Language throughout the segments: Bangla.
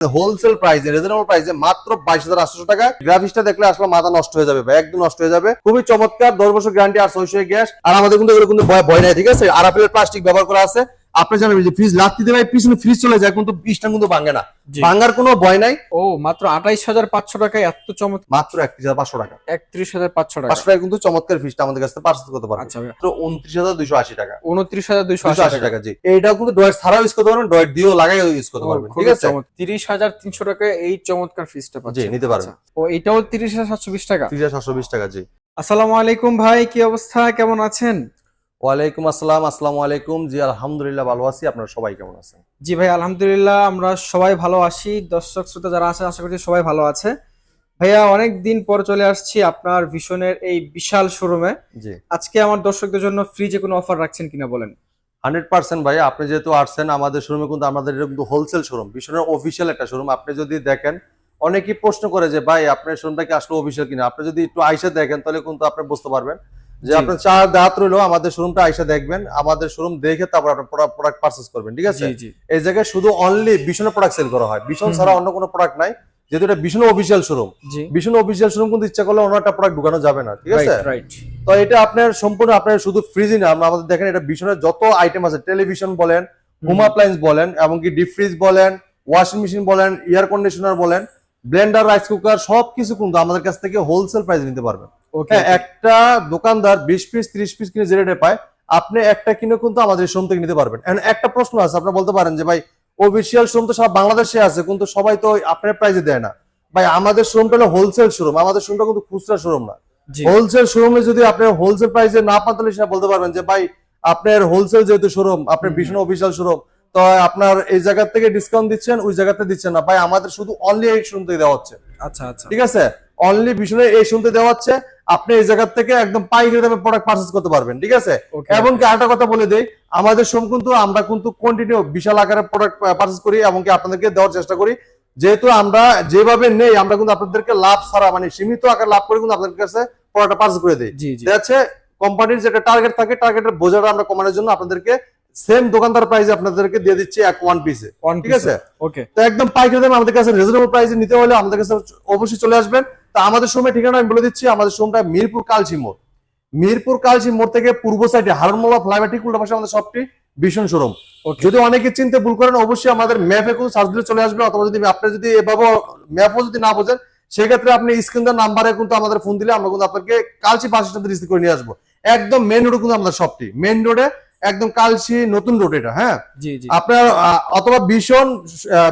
হোলসেল প্রাইসে রিজনেবল প্রাইসে মাত্র 22,800 টাকা। গ্রাফিক্সটা দেখলে আসলে মাথা নষ্ট হয়ে যাবে ভাই, একদম নষ্ট হয়ে যাবে। খুবই চমৎকার, 10 বছর গ্যারান্টি আর 600 গ্যাস। আর আমাদের কিন্তু এগুলো কিন্তু ভয় নাই, ঠিক আছে। আরএফএল প্লাস্টিক ব্যবহার করা আছে। আপনি জানেন যে ফ্রিজ লাত্তি দিলে পিছনে ফ্রিজ চলে যায়, কিন্তু পিছটা কিন্তু ভাঙে না, ভাঙার কোনো ভয় নাই। ও মাত্র 28,500 টাকায় এত চমৎকার, মাত্র 31,500 টাকা, 31,500 টাকা। 500 টাকা কিন্তু চমৎকার ফ্রিজটা আমাদের কাছে পারচেজ করতে পারবেন। আচ্ছা, মাত্র 29,280 টাকা। 29,280 টাকা, জি। এইটাও কিন্তু ডয়েট ছাড়াও ইউজ করতে পারবেন, ডয়েট দিয়েও লাগাই ইউজ করতে পারবেন, ঠিক আছে। 30,300 টাকায় এই চমৎকার ফ্রিজটা পাচ্ছেন, জি, নিতে পারবেন। ও এটাও 30,720 টাকা। 30,720 টাকা, জি। আসসালামু আলাইকুম ভাই, কি অবস্থা, কেমন আছেন? ওয়ালাইকুম আসসালাম, আসসালামু আলাইকুম। জি আলহামদুলিল্লাহ ভালো আছি, আপনারা সবাই কেমন আছেন? জি ভাই আলহামদুলিল্লাহ আমরা সবাই ভালো আছি। দর্শক শ্রোতা যারা আছে আশা করছি সবাই ভালো আছে। ভাইয়া অনেক দিন পর চলে আসছি আপনার ভিশনের এই বিশাল শোরুমে। জি, আজকে আমার দর্শকদের জন্য ফ্রিজে কোনো অফার রাখছেন কিনা বলেন। 100% ভাই, আপনি যেহেতু আসছেন আমাদের শোরুমে, কিন্তু আমাদের এটা কিন্তু হোলসেল শোরুম, ভীষণের অফিসিয়াল একটা শোরুম। আপনি যদি দেখেন, অনেকেই প্রশ্ন করে যে ভাই আপনার শোরুমটা কি আসলে অফিসিয়াল কিনা। আপনি যদি একটু আইসা দেখেন তাহলে কিন্তু আপনি বুঝতে পারবেন যে আপনার চার দাঁত রইলো আমাদের শোরুমটা আইসা দেখবেন, আমাদের শোরুম দেখে তারপর আপনার প্রোডাক্ট পারচেজ করবেন, ঠিক আছে। এই জায়গায় শুধু অনলি ভীষণের প্রোডাক্ট সেল করা হয়, ভীষণ ছাড়া অন্য কোনো প্রোডাক্ট নাই। যেহেতু এটা ভীষণ অফিসিয়াল শোরুম, ভীষণ অফিসিয়াল শোরুম কিন্তু ইচ্ছা করলে অন্য একটা প্রোডাক্ট ঢুকানো যাবে না, ঠিক আছে। তো এটা আপনার সম্পূর্ণ আপনার শুধু ফ্রিজই না, আমাদের দেখেন এটা ভীষণের যত আইটেম আছে, টেলিভিশন বলেন, হোম অ্যাপ্লায়েন্স বলেন, এমনকি ডিপ ফ্রিজ বলেন, ওয়াশিং মেশিন বলেন, এয়ার কন্ডিশনার বলেন, ব্লেন্ডার, রাইস কুকার, সবকিছু কিন্তু আমাদের কাছ থেকে হোলসেল প্রাইসে নিতে পারবেন। একটা দোকানদার 20 পিস 30 পিস কিনে যে রেটে পায়, আপনি একটা কিনে কিন্তু আমাদের শোরুম থেকে নিতে পারবেন। একটা প্রশ্ন আছে, আপনি বলতে পারেন যে ভাই অফিসিয়াল শোরুম তো সব বাংলাদেশে আছে, কিন্তু সবাই তো আপনার প্রাইসে দেয় না। ভাই আমাদের শোরুমটা হলো হোলসেল শোরুম, আমাদের শোরুমটা কিন্তু খুচরা শোরুম না। হোলসেল শোরুমে যদি আপনি হোলসেল প্রাইসে না পান তাহলে সেটা বলতে পারবেন যে ভাই আপনার হোলসেল যেহেতু শোরুম, আপনার ভীষণ অফিসিয়াল শোরুম, তো আপনার এই জায়গা থেকে ডিসকাউন্ট দিচ্ছেন, ওই জায়গাতে দিচ্ছেন না। ভাই আমাদের শুধু অনলি এই শোরুম থেকে দেওয়া হচ্ছে। আচ্ছা আচ্ছা, ঠিক আছে, অনলি ভীষণে এই শুনতে দেওয়া হচ্ছে। আপনি এই জায়গা থেকে একদম পাইকারি দামে প্রোডাক্ট পারচেজ করতে পারবেন, ঠিক আছে। এবং কি আরেকটা কথা বলে দেই, আমাদের শোরুম কিন্তু আমরা কিন্তু কন্টিনিউ বিশাল আকারে প্রোডাক্ট পারচেজ করি এবং কি আপনাদেরকে দেওয়ার চেষ্টা করি। যেহেতু আমরা যেভাবে নেই, আমরা কিন্তু আপনাদেরকে লাভ ছাড়া মানে সীমিত আকারে লাভ করে কিন্তু আপনাদের কাছে প্রোডাক্ট পারচেজ করে দিই। দেখছে কোম্পানির যেটা টার্গেট থাকে, টার্গেটের বোঝাটা আমরা কমানোর জন্য আপনাদেরকে সেম দোকানদার প্রাইসে আপনাদেরকে দিয়ে দিচ্ছি ওয়ান পিসে, ঠিক আছে। ওকে, তো একদম পাইকারি দামে আমাদের কাছে রিজনেবল প্রাইসে নিতে হলে আমাদের কাছে অবশ্যই চলে আসবেন। তা আমাদের শোরুমের ঠিকানা আমি বলে দিচ্ছি, আমাদের শোরুমটা মিরপুর কালসি মোড়। মিরপুর কালসি মোড় থেকে পূর্ব সাইডে হারুনমোলা ফ্লাইওভার ঠিক উল্টা পাশে আমাদের সবটি ভীষণ শোরুম। যদি অনেকে চিনতে ভুল করেন, অবশ্যই আমাদের ম্যাপে কোনো সার্চ দিলে চলে আসবে, অথবা যদি আপনি যদি এভাবে ম্যাপও যদি না বোঝেন, সেক্ষেত্রে আপনি স্ক্রিনের নাম্বারে কিন্তু আমাদের ফোন দিলে আমরা কিন্তু আপনাকে কালসি বাস স্ট্যান্ড রিসিভ করে নিয়ে আসবো। একদম মেইন রোডে কিন্তু আমাদের সবটি, মেইন রোডে একদম কালসি নতুন রোড এটা, হ্যাঁ। আপনার অথবা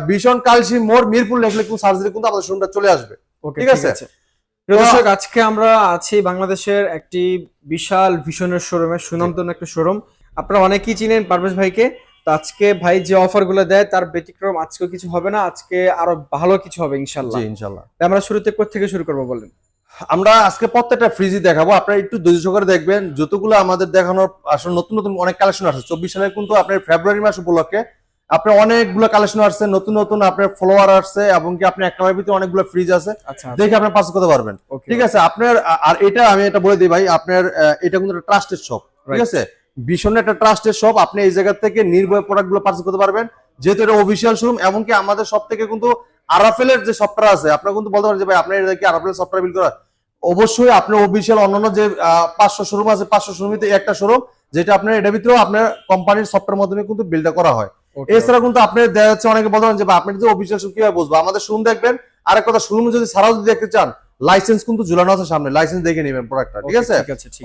ভীষণ কালসি মোড় মিরপুর লেখলে কিন্তু সার্চ দিলে কিন্তু আমাদের শোরুমটা চলে আসবে, ঠিক আছে। দর্শক আজকে আমরা আছি বাংলাদেশের একটি বিশাল ভীষণের শোরুমে, সুনামধন্য একটা শোরুম। আপনারা অনেকেই চিনেন পারভেজ ভাইকে। তো আজকে ভাই যে অফার গুলো দেয় তার ব্যতিক্রম আজকে কিছু হবে না, আজকে আরো ভালো কিছু হবে ইনশাল্লাহ। ইনশাল্লাহ। আমরা শুরুতে কোথা থেকে শুরু করবো বলেন? আমরা আজকে প্রত্যেকটা ফ্রিজই দেখাবো, আপনারা একটু ধৈর্য সহকারে দেখবেন। যতগুলো আমাদের দেখানোর আসলে নতুন নতুন অনেক কালেকশন আসছে 24 সালে, কিন্তু আপনার ফেব্রুয়ারি মাস উপলক্ষে আপনার অনেকগুলো কালেকশন আসছে, নতুন নতুন আপনার ফলোয়ার আসছে, এবং কি আপনি একটা ভিতরে অনেকগুলো ফ্রিজ আছে, দেখে আপনি পাস করতে পারবেন, ঠিক আছে। আপনার আর এটা আমি এটা বলে দিই ভাই, আপনার এটা কিন্তু একটা ট্রাস্টেড শপ, ঠিক আছে। ভীষণ একটা ট্রাস্টেড শপ, আপনি এই জায়গা থেকে নির্ভয় প্রোডাক্ট গুলো পারচেজ করতে পারবেন, যেহেতু এটা অফিসিয়াল শোরুম। এমনকি আমাদের সব থেকে কিন্তু আরএফএল এর যে সফটওয়্যার আছে, আপনারা কিন্তু বলতে পারেন যে ভাই আপনার এটা কি আরএফএল সফটওয়্যার বিল করা। অবশ্যই আপনার অফিসিয়াল অন্যান্য যে 500 শোরুম আছে, 500 শোরুমে একটা শোরুম যেটা আপনার এটা ভিতরেও আপনার কোম্পানির সফটওয়্যার মাধ্যমে কিন্তু বিলটা করা হয়। এছাড়া কিন্তু আপনি দেখা যাচ্ছে অনেকে বলতে পারেন যে আপনি যদি অফিসিয়াল শোরুম কিভাবে বুঝবো, আমাদের শোরুম দেখবেন। আরেক কথা, শোরুম যদি ছাড়াও যদি দেখতে চান, লাইসেন্স কিন্তু ঝুলানো আছে সামনে, লাইসেন্স দেখে নেবেন প্রোডাক্টটা, ঠিক আছে।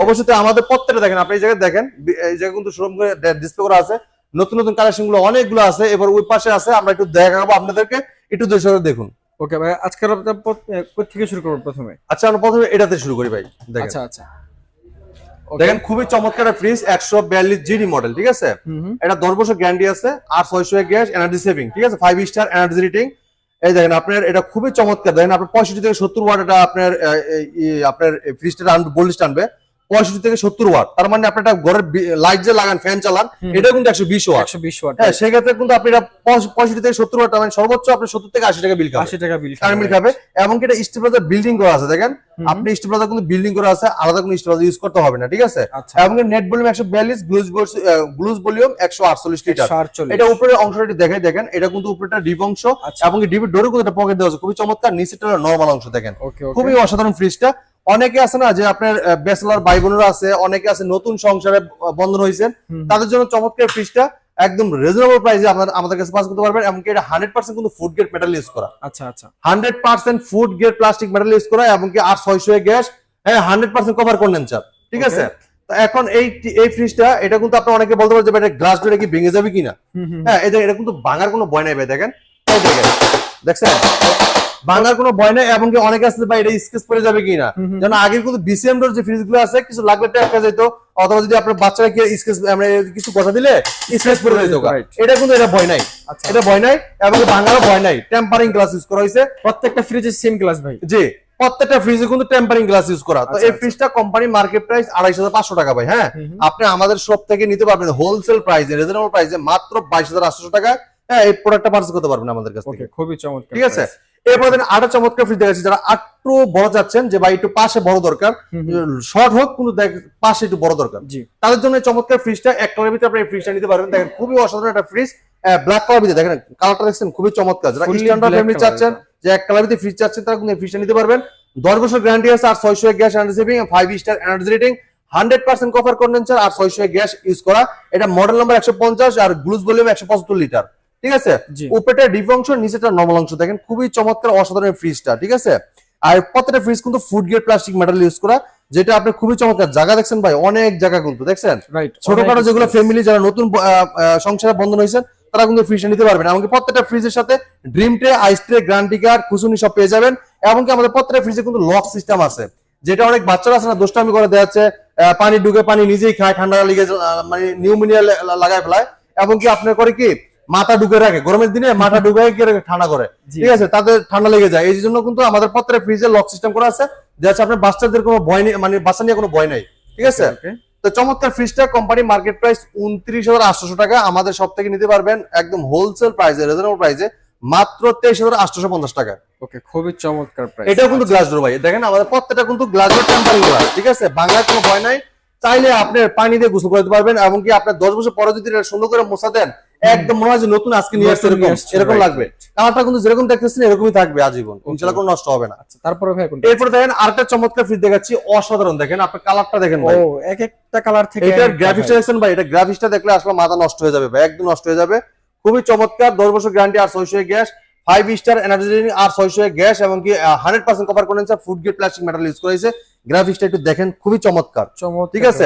অবশ্যই আমাদের প্রত্যেকটা দেখেন, আপনি এই জায়গায় দেখেন, এই জায়গায় কিন্তু শোরুম ডিসপ্লে করা আছে, নতুন নতুন কালেকশন গুলো অনেকগুলো আছে। এবার ওই পাশে আছে, আমরা একটু দেখাবো আপনাদেরকে, একটু দর্শক দেখুন। ওকে ভাই, আজকে কোথা থেকে শুরু করব প্রথমে? আচ্ছা, আমরা প্রথমে এটাতে শুরু করি ভাই। দেখেন, আচ্ছা আচ্ছা, দেখেন খুবই চমৎকার ফ্রিজ, 142 জিডি মডেল, ঠিক আছে। এটা 10 বছর গ্যারান্টি আছে, আর 600 গ্যাস, এনার্জি সেভিং, ঠিক আছে, 5 স্টার এনার্জি রেটিং। এই দেখেন আপনার এটা খুবই চমৎকার। দেখেন আপনার 65 থেকে 70 ওয়াট এটা আপনার ফ্রিজটা 40 টানবে, 65 থেকে 70 ওয়াট, তার মানে আপনি একটা ঘরের লাইট যে লাগান, ফ্যান চালান, এটা কিন্তু 120 ওয়াট। 120 ওয়াট। হ্যাঁ, সেক্ষেত্রে কিন্তু আপনি 65 থেকে 70 ওয়াট, মানে সর্বোচ্চ আপনি 70 থেকে 80 টাকা বিল খাবেন, 80 টাকা বিল খাবে। এবং এটা স্টেবিলাইজার বিল্ডিং করা আছে, দেখেন আপনি স্টেবিলাইজার কিন্তু বিল্ডিং করা আছে, আলাদা কোনো স্টেবিলাইজার ইউজ করতে হবে না, ঠিক আছে। এবং নেট ভলিউম 142, গ্লুজ ভলিউম 148 লিটার। এটা উপরের অংশটা দেখাই, দেখেন এটা কিন্তু উপরেটা ডিপ অংশ, এবং ডিপের ডোরে কিন্তু একটা পকেট দেওয়া আছে, খুবই চমৎকার। নিচেটা নরমাল অংশ, দেখেন খুবই অসাধারণ ফ্রিজটা। অনেকে আছে না যে আপনার ব্যাচেলর ভাই বোনেরা আছে, অনেকে আছে নতুন সংসারে বন্ধন হয়েছেন, তাদের জন্য চমৎকার ফ্রিজটা একদম রিজনেবল প্রাইসে আমাদের কাছে পাস করতে পারবেন। এমনকি এটা 100% কিন্তু ফুড গ্রেড মেটাল ইউজ করা। আচ্ছা আচ্ছা, 100% food grade plastic metal use করা, এমনকি আর 600 গ্যাস, হ্যাঁ 100% কভার কন্ডেন্সার, ঠিক আছে। তো এখন এই ফ্রিজটা, এটা কিন্তু আপনি অনেকে বলতে পারেন যে এটা গ্লাস ডোরে কি ভেঙে যাবে কিনা। হ্যাঁ, এটা কিন্তু ভাঙার কোনো ভয় নাই ভাই, দেখেন দেখছেন ভাঙার কোনো ভয় নাই। এবং অনেকে আসছে ভাই এটা স্কেচ পড়ে যাবে কিনা, যেন আগের কিন্তু বিসিএম ডোর যে ফ্রিজ গুলো আছে, কিছু লাগলে টাকা যেত, অথবা যদি আপনার বাচ্চারা কি স্কেচ আমরা কিছু কথা দিলে স্কেচ পড়ে যেত, এটা কিন্তু এটা ভয় নাই, এটা ভয় নাই। এবং ভাঙারও ভয় নাই, টেম্পারিং গ্লাস ইউজ করা হয়েছে প্রত্যেকটা ফ্রিজে সেম গ্লাস ভাই। জি, প্রত্যেকটা ফ্রিজে কিন্তু টেম্পারিং গ্লাস ইউজ করা। তো এই ফ্রিজটা কোম্পানি মার্কেট প্রাইস 2,500 টাকা ভাই। হ্যাঁ, আপনি আমাদের শপ থেকে নিতে পারবেন হোলসেল প্রাইসে, রিজনেবল প্রাইসে মাত্র 22,800 টাকা। হ্যাঁ, এই প্রোডাক্টটা পারচেজ করতে পারবেন আমাদের কাছ থেকে, খুবই চমৎকার, ঠিক আছে। এরপর দেন আরো চমৎকার ফ্রিজ দেখাচ্ছি, যারা একটু বড় চাচ্ছেন যে ভাই একটু পাশে বড় দরকার, শর্ট হোক কিন্তু পাশে একটু বড় দরকার, তাদের জন্য চমৎকার ফ্রিজটা। এক কালারের ভিতরে আপনি এই ফ্রিজটা নিতে পারবেন। দেখেন খুবই অসাধারণ একটা ফ্রিজ, ব্ল্যাক কালার ভিতরে, দেখেন কালারটা দেখছেন খুবই চমৎকার। যারা স্ট্যান্ডার্ড ফ্যামিলি চাচ্ছেন, যে এক কালারের ভিতরে ফ্রিজ চাচ্ছেন, তারা কিন্তু এই ফ্রিজটা নিতে পারবেন। 10 বছর গ্যারান্টি আছে, আর 600 gas energy saving, 5 star energy rating, 100% cover condenser, আর 600 গ্যাস ইউজ করা। এটা মডেল নাম্বার 150, আর গ্লুজ ভলিউম 175 লিটার, ঠিক আছে। উপরেটা ডিপ অংশ, নিচেটা নরমাল অংশ, দেখেন খুবই চমৎকার অসাধারণ ফ্রিজটা, ঠিক আছে। আর প্রত্যেকটা ফ্রিজ কিন্তু food grade plastic metal use করা, যেটা আপনি খুবই চমৎকার। জায়গা দেখছেন ভাই, অনেক জায়গা কিন্তু দেখছেন, ছোটখাটো যেগুলো ফ্যামিলি যারা নতুন সংসারে বন্ধন হয়েছেন, তারা কিন্তু ফ্রিজটা নিতে পারবেন। এমনকি প্রত্যেকটা ফ্রিজের সাথে dream tray, ice tray, guarantee card, খুশুনি সব পেয়ে যাবেন। এমনকি আমাদের প্রত্যেকটা ফ্রিজে কিন্তু লক সিস্টেম আছে, যেটা অনেক বাচ্চারা আছে না দুষ্টামি করে দেওয়া যাচ্ছে, পানি ঢুকে পানি নিজেই খায়, ঠান্ডা লেগে মানে নিউমোনিয়া লাগায় ফেলায়। এমনকি আপনার করে কি মাথা ঢুকে রাখে, গরমের দিনে মাথা ঢুকে ঠান্ডা করে, ঠিক আছে, তাদের ঠান্ডা লেগে যায়। এই জন্য কিন্তু আমাদের প্রত্যেকটা ফ্রিজে লক সিস্টেম করা আছে, যাতে আপনার বাচ্চাদের কোনো ভয় নেই, মানে বাচ্চা নিয়ে কোনো ভয় নাই, ঠিক আছে। তো চমৎকার ফ্রিজটা কোম্পানি মার্কেট প্রাইস 29,800 টাকা, আমাদের সব থেকে নিতে পারবেন একদম হোলসেল প্রাইসে, রিজনেবল প্রাইসে মাত্র 23,850 টাকা। ওকে, খুবই চমৎকার প্রাইস। এটাও কিন্তু গ্লাস ডোর ভাই, দেখেন আমাদের প্রত্যেকটা কিন্তু গ্লাস ডোর টেম্পারিং করা, ঠিক আছে। বাংলায় কোনো ভয় নাই, চাইলে আপনি পানি দিয়ে গোসল করতে পারবেন। এমনকি আপনার 10 বছর পরে যদি এটা সুন্দর করে মোছা দেন, একদম মনে হয় যে নতুন আজকে নিয়ে আসছে, এরকম লাগবে। কালারটা কিন্তু যেরকম দেখতেছেন এরকমই থাকবে আজীবন, ইনশাআল্লাহ কোনো নষ্ট হবে না। তারপরে ভাই এরপর দেখেন আরেকটা চমৎকার ফ্রিজ দেখাচ্ছি, অসাধারণ। দেখেন আপনি কালারটা দেখেন ভাই, ও এক একটা কালার থেকে এটার গ্রাফিক্সটা দেখছেন ভাই, এটা গ্রাফিক্সটা দেখলে আসলে মাথা নষ্ট হয়ে যাবে ভাই, একদম নষ্ট হয়ে যাবে। খুবই চমৎকার, 10 বছর গ্যারান্টি, আর 600 গ্যাস, 5 স্টার এনার্জি রেটিং, আর 600 গ্যাস, এবং কি 100% cover condenser, food grade plastic metal use করেছে। গ্রাফিক্সটা একটু দেখেন, খুবই চমৎকার, ঠিক আছে।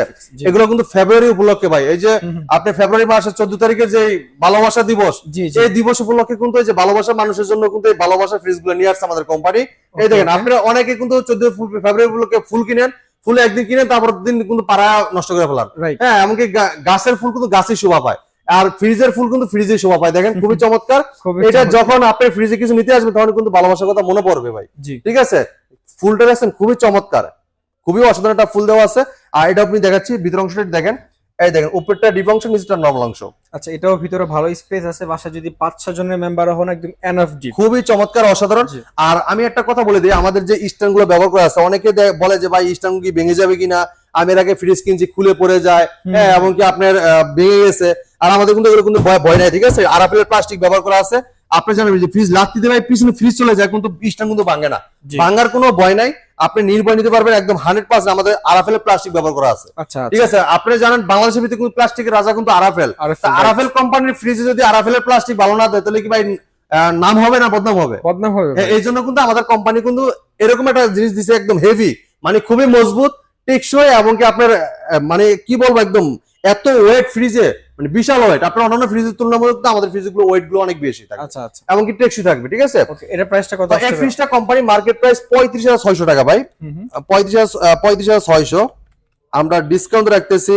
এগুলো কিন্তু ফেব্রুয়ারি উপলক্ষে ভাই, এই যে আপনি ফেব্রুয়ারি মাসের 14 তারিখে যে ভালোবাসা দিবস, এই দিবস উপলক্ষে কিন্তু এই যে ভালোবাসা মানুষের জন্য কিন্তু এই ভালোবাসা ফ্রিজ গুলো নিয়ে আসছে আমাদের কোম্পানি। এই দেখেন আপনারা অনেকে কিন্তু 14 ফেব্রুয়ারি উপলক্ষে ফুল কিনেন, ফুল একদিন কিনেন, তারপর দিন কিন্তু পাড়া নষ্ট করে ফেলান। হ্যাঁ, এমনকি গাছের ফুল কিন্তু গাছই শোভা পায়, আর ফ্রিজের ফুল কিন্তু ফ্রিজে শোভা পায়। দেখেন খুবই চমৎকার। এটা যখন আপনি ফ্রিজে কিছু নিতে আসবেন, তখন কিন্তু ভালোবাসার কথা মনে পড়বে ভাই, ঠিক আছে। ফুলটা দেখছেন খুবই চমৎকার, খুবই অসাধারণ একটা ফুল দেওয়া আছে। আর এটা আপনি দেখাচ্ছি ভিতর অংশটা দেখেন, এই দেখেন উপরটা ডিপ অংশ, নিচেটা নরমাল অংশ। আচ্ছা, এটাও ভিতরে ভালো স্পেস আছে, বাসা যদি 5-6 জনের মেম্বার হন একদম এনাফ ডিপ, খুবই চমৎকার অসাধারণ। আর আমি একটা কথা বলে দিই, আমাদের যে স্ট্যান্ড গুলো ব্যবহার করা আছে, অনেকে বলে যে ভাই স্ট্যান্ড কি ভেঙে যাবে কিনা, আমি এর আগে ফ্রিজ কিনছি খুলে পড়ে যায়, হ্যাঁ, এমনকি আপনার ভেঙে গেছে। আর আমাদের কিন্তু এগুলো কিন্তু ভয় নাই, ঠিক আছে। আরএফএল প্লাস্টিক ব্যবহার করা আছে, আপনি জানেন যে ফ্রিজ লাত্তি দিলে পিছনে ফ্রিজ চলে যায়, কিন্তু স্ট্যান্ড কিন্তু ভাঙে না, ভাঙার কোনো ভয় নাই, আপনি নির্ভয় নিতে পারবেন একদম 100%। আমাদের আরএফএল প্লাস্টিক ব্যবহার করা আছে, ঠিক আছে। আপনি জানেন বাংলাদেশের ভিতরে কিন্তু প্লাস্টিকের রাজা কিন্তু আরএফএল। আরএফএল কোম্পানির ফ্রিজে যদি আরএফএল এর প্লাস্টিক ভালো না দেয়, তাহলে কি ভাই নাম হবে না বদনাম হবে? বদনাম হবে। এই জন্য কিন্তু আমাদের কোম্পানি কিন্তু এরকম একটা জিনিস দিছে, একদম হেভি, মানে খুবই মজবুত, টেকসই, এবং কি আপনার মানে কি বলবো, একদম এত ওয়েট ফ্রিজে, মানে বিশাল ওয়েট। আপনার অন্যান্য ফ্রিজের তুলনামূলক আমাদের ফ্রিজগুলো ওয়েট গুলো অনেক বেশি থাকে, আচ্ছা আচ্ছা, এমনকি টেকসই থাকবে, ঠিক আছে। এটা প্রাইসটা কত? এই ফ্রিজটা কোম্পানি মার্কেট প্রাইস 35,600 টাকা ভাই, 35,600। আমরা ডিসকাউন্ট রাখতেছি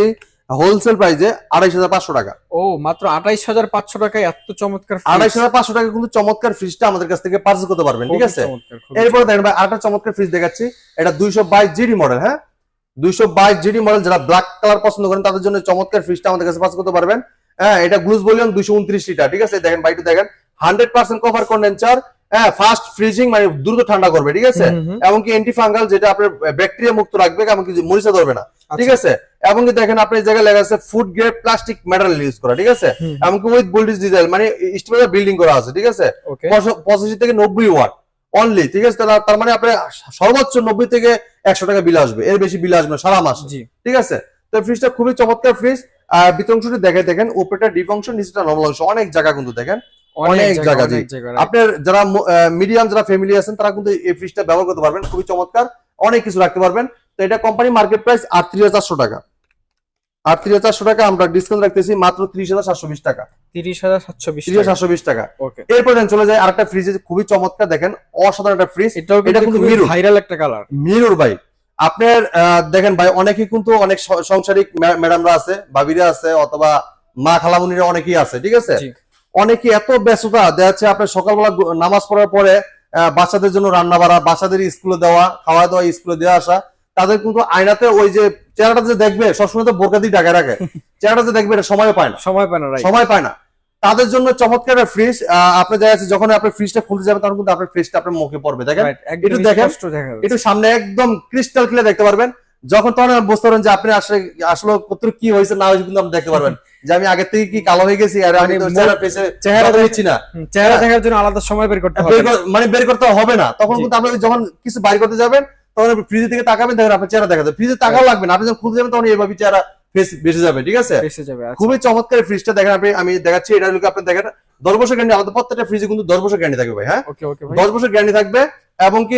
হোলসেল প্রাইসে 28,500 টাকা। ও, মাত্র 28,500 টাকায় এত চমৎকার 28,500 টাকা কিন্তু চমৎকার ফ্রিজটা আমাদের কাছ থেকে পারচেজ করতে পারবেন, ঠিক আছে। এরপরে দেখেন ভাই আরেকটা চমৎকার ফ্রিজ দেখাচ্ছি, এটা 222 জিডি মডেল। হ্যাঁ, 222 জিডি মডেল, যারা ব্ল্যাক কালার পছন্দ করেন তাদের জন্য চমৎকার ফ্রিজটা আমাদের কাছে পাস করতে পারবেন। হ্যাঁ, এটা গ্লুজ ভলিউম 229 লিটার, ঠিক আছে। দেখেন বাইটু দেখেন 100% কভার কন্ডেন্সার, হ্যাঁ, ফাস্ট ফ্রিজিং, মানে দ্রুত ঠান্ডা করবে, ঠিক আছে। এমনকি অ্যান্টি ফাঙ্গাল, যেটা আপনার ব্যাকটেরিয়া মুক্ত রাখবে, এমনকি মরিচা ধরবে না, ঠিক আছে। এমনকি দেখেন আপনার এই জায়গায় লেখা আছে food grade plastic material use করা, ঠিক আছে। এমনকি উইথ বোল্টেজ ডিজাইন, মানে স্টিলের বিল্ডিং করা আছে, ঠিক আছে। 85 থেকে 90 ওয়াট অনলি, ঠিক আছে। তার মানে আপনার সর্বোচ্চ 90 থেকে 100 টাকা বিল আসবে, এর বেশি বিল আসবে না সারা মাস, ঠিক আছে। তো ফ্রিজটা খুবই চমৎকার ফ্রিজ। আর ভিতর অংশটি দেখেন, উপরেটা ডিপ অংশ, নিচেটা নরমাল অংশ, অনেক জায়গা কিন্তু দেখেন, অনেক জায়গা। আপনার যারা মিডিয়াম যারা ফ্যামিলি আছেন তারা কিন্তু এই ফ্রিজটা ব্যবহার করতে পারবেন, খুবই চমৎকার, অনেক কিছু রাখতে পারবেন। তো এটা কোম্পানি মার্কেট প্রাইস 38,400 টাকা, 38,400 টাকা, আমরা ডিসকাউন্ট রাখতেছি মাত্র 30,720 টাকা, 30,720 টাকা। এরপর চলে যায় আরেকটা ফ্রিজ, খুবই চমৎকার, দেখেন অসাধারণ একটা ফ্রিজ, এটা কিন্তু ভাইরাল একটা কালার, মিরর ভাই। আপনার দেখেন ভাই, অনেকেই কিন্তু অনেক সংসারিক ম্যাডামরা আছে, ভাবিরা আছে, অথবা মা খালামুনিরা অনেকেই আছে, ঠিক আছে। অনেকে এত ব্যস্ততা দেখা যাচ্ছে, আপনার সকালবেলা নামাজ পড়ার পরে বাচ্চাদের জন্য রান্না বাড়া, বাচ্চাদের স্কুলে দেওয়া, খাওয়া দাওয়া, স্কুলে দেওয়া আসা, তাদের কিন্তু আয়নাতে ওই যে চেহারাটা যে দেখবে, সবসময় তো বোরকা দিয়ে ঢাকা রাখে, চেহারাটা যে দেখবে এটা সময় পায় না। তাদের জন্য চমৎকার একটা ফ্রিজ। আপনি দেখা যাচ্ছে যখন আপনি ফ্রিজটা খুলতে যাবেন তখন কিন্তু আপনার ফ্রিজটা আপনার মুখে পড়বে, দেখেন একটু দেখেন, একটু সামনে একদম ক্রিস্টাল ক্লিয়ার দেখতে পারবেন। যখন তখন বুঝতে পারবেন যে আপনি আসলে কত কি হয়েছে না হয়েছে, কিন্তু আপনি দেখতে পারবেন যে আমি আগে থেকে কি কালো হয়ে গেছি, আর আমি চেহারা দেখছি না, চেহারা দেখার জন্য আলাদা সময় বের করতে হবে, মানে বের করতে হবে না। তখন কিন্তু আপনি যখন কিছু বাইর করতে যাবেন তখন ফ্রিজ থেকে তাকাবেন, দেখেন আপনার চেহারা দেখা যাবে, ফ্রিজে তাকাও লাগবে না, আপনি যখন খুলতে যাবেন তখন এইভাবে চেহারা ফেস বেঁচে যাবে, ঠিক আছে। খুবই চমৎকার ফ্রিজটা দেখেন, আমি দেখাচ্ছি, এটা লোক আপনি দেখেন 10 বছর গ্যারান্টি, আমাদের প্রত্যেকটা ফ্রিজে কিন্তু 10 বছর গ্যারান্টি থাকবে ভাই, হ্যাঁ 10 বছর গ্যারান্টি থাকবে। এবং কি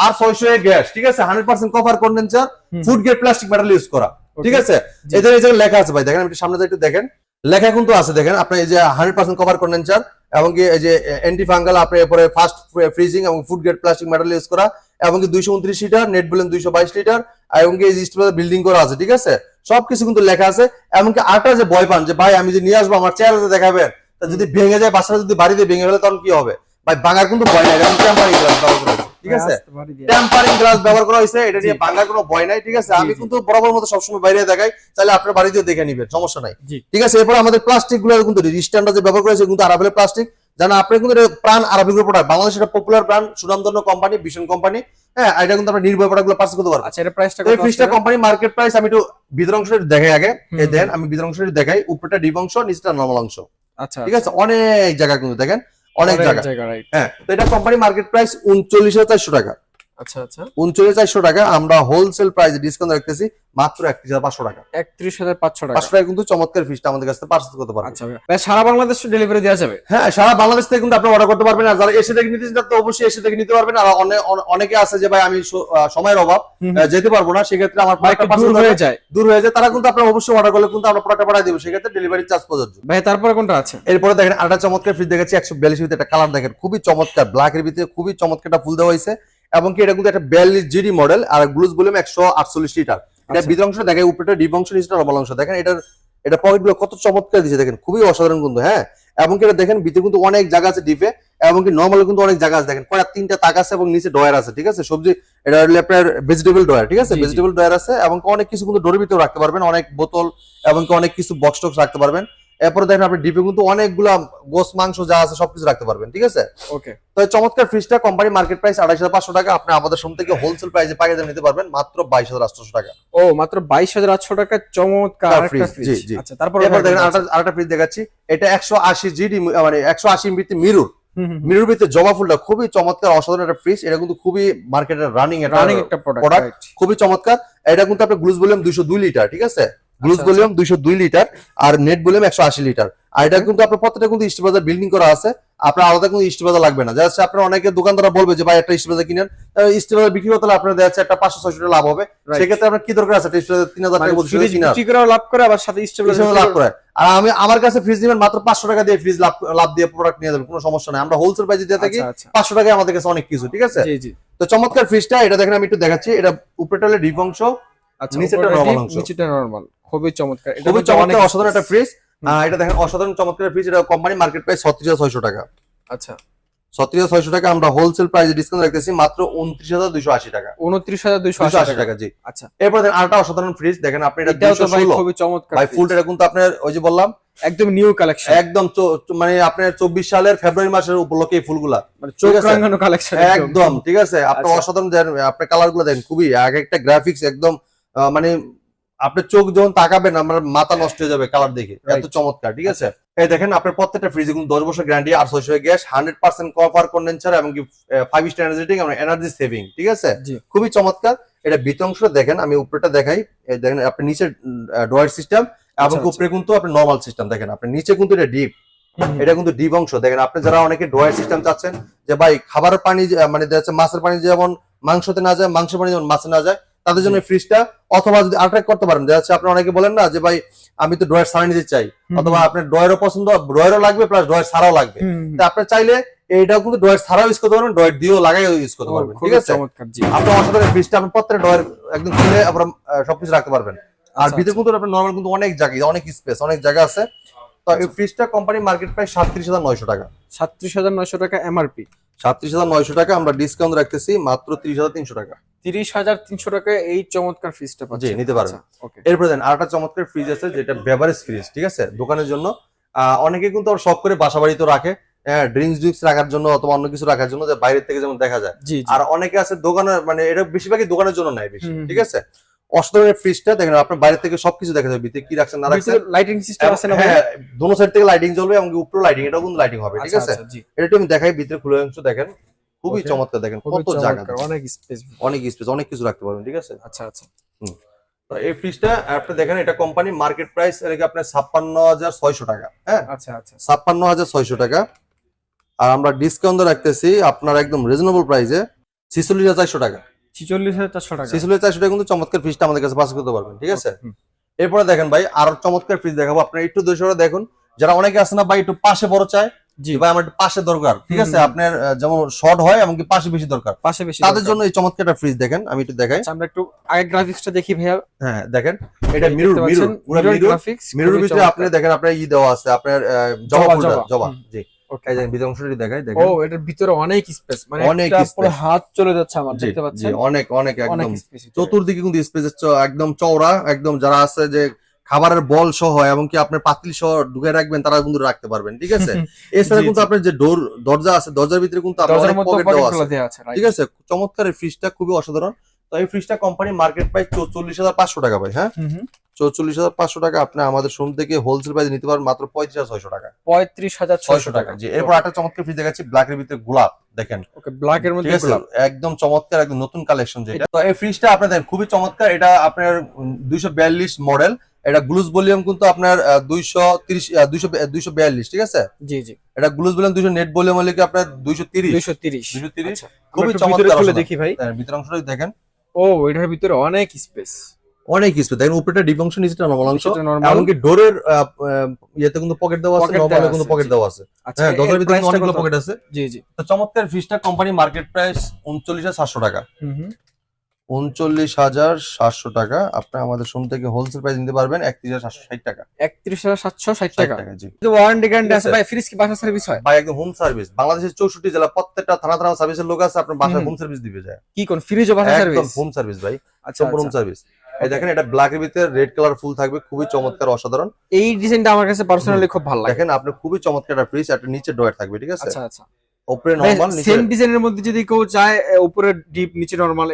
আর 600 গ্যাস, ঠিক আছে, 100% cover condenser, food grade plastic material use করা, ঠিক আছে। এদের এই জায়গায় লেখা আছে ভাই, দেখেন আপনি সামনে একটু দেখেন, লেখা কিন্তু আছে, দেখেন আপনার এই যে 100% কভার কন্ডেন্সার, এবং কি এই যে অ্যান্টি ফাঙ্গাল, আপনার এরপরে ফাস্ট ফ্রিজিং এবং food grade plastic material use করা, এবং কি 229 লিটার, নেট বলেন 222 লিটার, এবং কি এই যে বিল্ডিং করা আছে, ঠিক আছে। সবকিছু কিন্তু লেখা আছে। এমনকি আরেকটা যে ভয় পান যে ভাই আমি যে নিয়ে আসবো আমার চেহারাতে দেখাবেন, তা যদি ভেঙে যায়, বাসাটা যদি বাড়িতে ভেঙে ফেলে তখন কি হবে ভাই, ভাঙার কিন্তু ভয় নাই, এটা টেম্পারিং গ্লাস ব্যবহার করা হয়েছে, ঠিক আছে, টেম্পারিং গ্লাস ব্যবহার করা হয়েছে, এটা নিয়ে ভাঙার কোনো ভয় নাই, ঠিক আছে। আমি কিন্তু বরাবর মতো সবসময় বাইরে দেখাই, তাহলে আপনার বাড়িতেও দেখে নিবেন, সমস্যা নাই, ঠিক আছে। এরপর আমাদের প্লাস্টিক গুলো কিন্তু স্ট্যান্ডার্ড যে ব্যবহার করেছে কিন্তু আরাবেলের প্লাস্টিক, জানা আপনি কিন্তু প্রাণ আরাবিক প্রোডাক্ট, বাংলাদেশের একটা পপুলার ব্র্যান্ড, সুনামধন্য কোম্পানি, ভীষণ কোম্পানি, হ্যাঁ, এটা কিন্তু আমরা নির্ভয় প্রোডাক্ট গুলো পারচেজ করতে পারবো। আচ্ছা, এটা প্রাইসটা কত? এই ফ্রিজটা কোম্পানি মার্কেট প্রাইস, আমি একটু ভিতর অংশটা দেখাই আগে, এই দেন আমি ভিতর অংশটা দেখাই, উপরেটা ডিপ অংশ, নিচেটা নরমাল অংশ, আচ্ছা, ঠিক আছে। অনেক জায়গা কিন্তু দেখেন, অনেক জায়গা, হ্যাঁ। তো এটা কোম্পানি মার্কেট প্রাইস 39,400 টাকা, আচ্ছা আচ্ছা, 39,400 টাকা। আমরা হোলসেল প্রাইসে ডিসকাউন্ট রাখতেছি মাত্র 31,500 টাকা, 31,500 টাকা, 500 টাকা কিন্তু চমৎকার ফ্রিজটা আমাদের কাছে পারচেজ করতে পারবেন। আচ্ছা ভাই, সারা বাংলাদেশ ডেলিভারি দেওয়া যাবে? হ্যাঁ, সারা বাংলাদেশ থেকে কিন্তু আপনি অর্ডার করতে পারবেন। আর যারা এসে থেকে নিতে চান তো অবশ্যই এসে থেকে নিতে পারবেন। আর অনেকে আছে যে ভাই আমি সময়ের অভাব যেতে পারবো না, সেক্ষেত্রে আমার দূর হয়ে যায়, তারা কিন্তু আপনারা অবশ্যই অর্ডার করলে কিন্তু আমরা প্রোডাক্টটা পাঠিয়ে দেব, সেক্ষেত্রে ডেলিভারি চার্জ প্রযোজ্য। ভাই তারপরে কোনটা আছে? এরপরে দেখেন আরেকটা চমৎকার ফ্রিজ দেখাচ্ছি, 142 ভিতরে একটা কালার দেখেন, খুবই চমৎকার, ব্ল্যাক এর ভিতরে খুবই চমৎকার একটা ফুল দেওয়া হয়েছে, এবং কি এটা কিন্তু একটা 42 জিডি মডেল, আর গ্লুজ ভলিউম 148 লিটার। এটা ভিতর অংশ দেখেন, উপরেটা ডিপ অংশ, নিচেটা নরমাল অংশ, দেখেন এটা পকেট গুলো কত চমৎকার দিয়েছে, দেখেন খুবই অসাধারণ কিন্তু, হ্যাঁ। এবং কি এটা দেখেন ভিতরে কিন্তু অনেক জায়গা আছে ডিপে, এবং কি নরমালি কিন্তু অনেক জায়গা আছে, দেখেন কয়টা 3টা তাক আছে, এবং নিচে ডয়ার আছে, ঠিক আছে, সবজি, এটা আপনার ভেজিটেবল ডয়ার, ঠিক আছে, ভেজিটেবল ডয়ার আছে, এবং অনেক কিছু কিন্তু ডোরের ভিতরে রাখতে পারবেন, অনেক বোতল, এবং কি অনেক কিছু বক্স টক্স রাখতে পারবেন। এরপরে দেখেন আপনি ডিপে কিন্তু অনেকগুলা গোস মাংস যা আছে সবকিছু রাখতে পারবেন, ঠিক আছে। ওকে, তো চমৎকার ফ্রিজটা কোম্পানি মার্কেট প্রাইস 28,500 টাকা, আপনি আমাদের শোরুম থেকে হোলসেল প্রাইসে পাইকারি নিতে পারবেন মাত্র 22,800 টাকা। ও, মাত্র 22,800 টাকা, চমৎকার একটা ফ্রিজ। জি জি। আচ্ছা, তারপর দেখেন আরেকটা ফ্রিজ দেখাচ্ছি, এটা 180 জিডি, মানে 180 এমবি মিরর ভিতরে জবা ফুলটা খুবই চমৎকার, অসাধারণ একটা ফ্রিজ। এটা কিন্তু খুবই মার্কেটের রানিং একটা প্রোডাক্ট, খুবই চমৎকার। এটা কিন্তু আপনার গ্লুজ ভলিউম 202 লিটার, ঠিক আছে, গ্লুজ ভলিউম 202 লিটার, আর নেট ভলিউম 180 লিটার। আর এটা কিন্তু আপনার প্রত্যেকটা কিন্তু স্টিবাজার বিল্ডিং করা আছে, আপনার আলাদা কোনো স্টিবাজার লাগবে না। যাচ্ছে আপনার অনেকে দোকানদাররা বলবে যে ভাই একটা স্টিবাজার কিনেন, স্টিবাজার বিক্রি করতে হলে আপনার দেখা যাচ্ছে একটা 500-600 টাকা লাভ হবে, সেক্ষেত্রে আপনার কি দরকার আছে স্টিবাজার 3,000 টাকা বলতে বিক্রি করে লাভ করে, আবার সাথে স্টিবাজার লাভ করে। আর আমার কাছে ফ্রিজ নেবেন মাত্র 500 টাকা দিয়ে, ফ্রিজ লাভ দিয়ে প্রোডাক্ট নিয়ে যাবেন, কোনো সমস্যা নাই, আমরা হোলসেল প্রাইসে দিয়ে থাকি। 500 টাকায় আমাদের কাছে অনেক কিছু, ঠিক আছে। তো চমৎকার ফ্রিজটা, এটা দেখেন আমি একটু দেখাচ্ছি, এটা উপরেটা হলো ডিপ অংশ, নিচেটা নরমাল অংশ, নিচেটা নরমাল, খুবই চমৎকার, খুবই চমৎকার, অসাধারণ একটা ফ্রিজ। এটা দেখেন অসাধারণ চমৎকার ফ্রিজ, এটা কোম্পানি মার্কেট প্রাইস 36,600 টাকা। আচ্ছা, 36,600 টাকা। আমরা হোলসেল প্রাইসে ডিসকাউন্ট রাখতেছি মাত্র 29,280 টাকা। 29,280 টাকা, জি। আচ্ছা, এরপর দেখেন আরেকটা অসাধারণ ফ্রিজ দেখেন আপনি, এটা এটাও তো ভাই 216 খুবই চমৎকার ভাই, ফ্রিজ। ফুল এটা কিন্তু আপনার ওই যে বললাম একদম নিউ কালেকশন, একদম মানে আপনার 24 সালের ফেব্রুয়ারি মাসের উপলক্ষে এই ফুলগুলা, মানে চোখ রাঙানো কালেকশন একদম ঠিক আছে। আপনি আচ্ছা। অসাধারণ দেখেন, আপনি কালার গুলো দেখেন খুবই এক একটা গ্রাফিক্স একদম মানে আপনার চোখ যখন তাকাবেন আমার মাথা নষ্ট হয়ে যাবে কালার দেখে, এত চমৎকার, ঠিক আছে। এই দেখেন আপনার প্রত্যেকটা ফ্রিজে কিন্তু 10 বছর গ্যারান্টি, 800 গ্যাস, 100% কপার কন্ডেন্সার এবং কি 5 স্টার এনার্জেটিক এবং এনার্জি সেভিং, ঠিক আছে। খুবই চমৎকার। এটা ভিতর অংশটা দেখেন, আমি উপরেটা দেখাই। এই দেখেন আপনি নিচে ড্রয়ার সিস্টেম এবং উপরে কিন্তু আপনি নরমাল সিস্টেম দেখেন, আপনি নিচে কিন্তু এটা ডিপ, এটা কিন্তু ডিপ অংশ দেখেন। আপনি যারা অনেকে ড্রয়ার সিস্টেম চাচ্ছেন যে ভাই খাবারের পানি মানে মাছের পানি যেমন মাংসতে না যায়, মাংসের পানি যেমন মাছে না যায়, তাদের জন্য ফ্রিজটা, অথবা যদি আল্ট্রাক করতে পারেন যে আপনি অনেকে বলেন না যে ভাই আমি তো ড্রয়ার ছাড়া নিতে চাই, অথবা আপনার ড্রয়ারও পছন্দ, ড্রয়ারও লাগবে প্লাস ড্রয়ার ছাড়াও লাগবে, তা আপনি চাইলে এইটাও কিন্তু ড্রয়ার ছাড়াও ইউজ করতে পারবেন, ড্রয়ার দিয়েও লাগাই ইউজ করতে পারবেন, ঠিক আছে। আপনি অসাধারণ ফ্রিজটা আপনি প্রত্যেকটা ড্রয়ার একদম খুলে আপনার সবকিছু রাখতে পারবেন। আর ভিতরে কিন্তু আপনার নরমাল কিন্তু অনেক জায়গা, অনেক স্পেস, অনেক জায়গা আছে। তো এই ফ্রিজটা কোম্পানি মার্কেট প্রাইস 37,900 টাকা। 37,900 টাকা এমআরপি। 37,900 টাকা, আমরা ডিসকাউন্ট রাখতেছি মাত্র 30,300 টাকা। 30,300 টাকা এই চমৎকার ফ্রিজটা পাচ্ছেন, জি নিতে পারবেন। ওকে। এরপর দেন আরেকটা চমৎকার ফ্রিজ আছে যেটা বেভারেজ ফ্রিজ, ঠিক আছে, দোকানের জন্য। অনেকে কিন্তু আর শখ করে বাসা বাড়িতে রাখে, ড্রিঙ্কস রাখার জন্য অথবা অন্য কিছু রাখার জন্য, যে বাইরের থেকে যেমন দেখা যায়। আর অনেকে আছে দোকানে, মানে এটা বেশিরভাগই দোকানের জন্য নেয় বেশি, ঠিক আছে। অসাধারণ ফ্রিজটা দেখেন, আপনার বাইরে থেকে সবকিছু দেখা যাবে, ভিতরে কি রাখছেন না রাখছেন, লাইটিং সিস্টেম আছে না? হ্যাঁ, দোনো সাইড থেকে লাইটিং জ্বলবে এবং উপরে লাইটিং, এটাও কিন্তু লাইটিং হবে, ঠিক আছে। এটা একটু আমি দেখাই, ভিতরে খুলে অংশ দেখেন, খুবই চমৎকার দেখেন, কত জায়গা, অনেক স্পেস, অনেক স্পেস, অনেক কিছু রাখতে পারবেন, ঠিক আছে। আচ্ছা আচ্ছা। তো এই ফ্রিজটা আপনি দেখেন, এটা কোম্পানি মার্কেট প্রাইস এর আপনার 56,600 টাকা। হ্যাঁ, আচ্ছা আচ্ছা, 56,600 টাকা। আর আমরা ডিসকাউন্ট রাখতেছি আপনার একদম রিজনেবল প্রাইসে 46,400 টাকা। 46,400 টাকা। 46,400 টাকা কিন্তু চমৎকার ফ্রিজটা আমাদের কাছে পাস করতে পারবেন, ঠিক আছে। এরপরে দেখেন ভাই আরো চমৎকার ফ্রিজ দেখাবো, আপনার একটু দূরে দেখুন। যারা অনেকে আছে না ভাই একটু পাশে বড় চায়, ভাই আমার একটু পাশে দরকার, ঠিক আছে, আপনার যেমন শর্ট হয় এমনকি পাশে বেশি দরকার, পাশে বেশি, তাদের জন্য এই চমৎকার একটা ফ্রিজ দেখেন, আমি একটু দেখাই। আমরা একটু আগে গ্রাফিক্সটা দেখি ভাইয়া। হ্যাঁ দেখেন, এটা মিরর গ্রাফিক্স, মিররের ভিতরে আপনি দেখেন আপনার দেওয়া আছে, আপনার জবা, জি। ওকে, এই ভিতর অংশটি দেখাই, দেখেন। ও এটার ভিতরে অনেক স্পেস, মানে একটা পুরো হাত চলে যাচ্ছে আমার, দেখতে পাচ্ছেন। জি অনেক অনেক একদম চতুর্দিকে কিন্তু স্পেস একদম চওড়া, একদম যারা আছে যে খাবারের বল সহ এবং কি আপনার পাতিল সহ ঢুকে রাখবেন, তারা কিন্তু রাখতে পারবেন, ঠিক আছে। এছাড়া কিন্তু আপনার যে দরজা আছে, দরজার ভিতরে কিন্তু আপনার অনেক পকেট দেওয়া আছে, ঠিক আছে। চমৎকার এই ফ্রিজটা, খুবই অসাধারণ। তো এই ফ্রিজটা কোম্পানি মার্কেট প্রাইস 44,500 টাকা ভাই। হ্যাঁ, 44,500 টাকা। আপনি আমাদের শোরুম থেকে হোলসেল প্রাইসে নিতে পারবেন মাত্র 35,600 টাকা। 35,600 টাকা, জি। এরপর একটা চমৎকার ফ্রিজ দেখাচ্ছি, ব্ল্যাকের ভিতরে গোলাপ দেখেন। ওকে, ব্ল্যাকের মধ্যে গোলাপ, একদম চমৎকার, একদম নতুন কালেকশন যেটা। তো এই ফ্রিজটা আপনি দেখেন খুবই চমৎকার, এটা আপনার 242 মডেল, এটা গ্লুজ ভলিউম কিন্তু আপনার 242, ঠিক আছে। জি জি, এটা গ্লুজ ভলিউম 200, নেট ভলিউম হলে কি আপনার 230। খুবই চমৎকার দেখি ভাই, ভিতর অংশটা দেখেন। ও এটার ভিতরে অনেক স্পেস, অনেক স্পেস দেখেন, উপরেটা ডিপ অংশ, নিচেটা নরমাল অংশ, এমনকি ডোরের ইয়েতে কিন্তু পকেট দেওয়া আছে, নরমালে কিন্তু পকেট দেওয়া আছে। হ্যাঁ, দরজার ভিতরে অনেকগুলো পকেট আছে। জি জি। তো চমৎকার ফ্রিজটা কোম্পানি মার্কেট প্রাইস 39,700 টাকা। 39,700 টাকা। আপনি আমাদের শোরুম থেকে হোলসেল প্রাইস নিতে পারবেন 31,760 টাকা। 31,760 টাকা, জি। ওয়ারেন্টি গ্যারান্টি আছে ভাই। ফ্রিজ কি বাসা সার্ভিস হয় ভাই? একদম হোম সার্ভিস, বাংলাদেশের 64 জেলা প্রত্যেকটা থানা সার্ভিসের লোক আছে, আপনার বাসায় হোম সার্ভিস দিবে যায়। কি কোন ফ্রিজ ও বাসা সার্ভিস? একদম হোম সার্ভিস ভাই, সম্পূর্ণ হোম সার্ভিস। এই দেখেন, এটা ব্ল্যাক এর ভিতরে রেড কালার ফুল থাকবে, খুবই চমৎকার, অসাধারণ। এই ডিজাইনটা আমার কাছে পার্সোনালি খুব ভালো লাগে। দেখেন আপনি, খুবই চমৎকার একটা ফ্রিজ, একটা নিচে ড্রয়ার থাকবে, ঠিক আছে। আচ্ছা আচ্ছা, উপরে নরমাল, নিচে সেম ডিজাইনের মধ্যে যদি কেউ চায় উপরে ডিপ নিচে নরমাল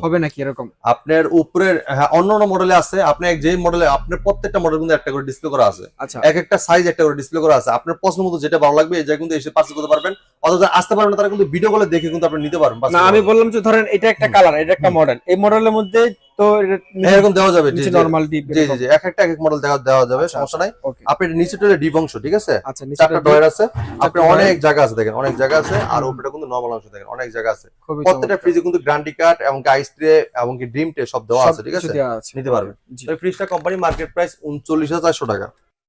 হবে নাকি এরকম? আপনার উপরের অন্য মডেলে আছে, আপনি যে মডেলে, আপনার প্রত্যেকটা মডেল কিন্তু একটা করে ডিসপ্লে করা আছে। আচ্ছা, এক একটা সাইজ একটা করে ডিসপ্লে করা আছে, আপনার পছন্দ মতো যেটা ভালো লাগবে এই জায়গায় কিন্তু এসে পারচেজ করতে পারবেন, অথবা আসতে পারবেন না তারা কিন্তু ভিডিও কলে দেখে কিন্তু আপনি নিতে পারবেন। না, আমি বললাম যে ধরেন এটা একটা কালার, এটা একটা মডেল, এই মডেলের মধ্যে তো এরকম দেওয়া যাবে, নিচে নরমাল ডিপ, জি জি জি, এক একটা এক মডেল দেওয়া যাবে, সমস্যা নাই। আপনি নিচেটা ডিপ অংশ, ঠিক আছে, চারটা ডয়ার আছে, আপনি অনেক জায়গা আছে, দেখেন অনেক জায়গা আছে। আর উপরে কিন্তু নরমাল অংশ দেখেন অনেক জায়গা আছে। প্রত্যেকটা ফ্রিজে কিন্তু গ্যারান্টি কার্ড এবং আইস ট্রে এবং কি ড্রিম ট্রে সব দেওয়া আছে, ঠিক আছে, নিতে পারবেন। তো ফ্রিজটা কোম্পানি মার্কেট প্রাইস 39,400 টাকা।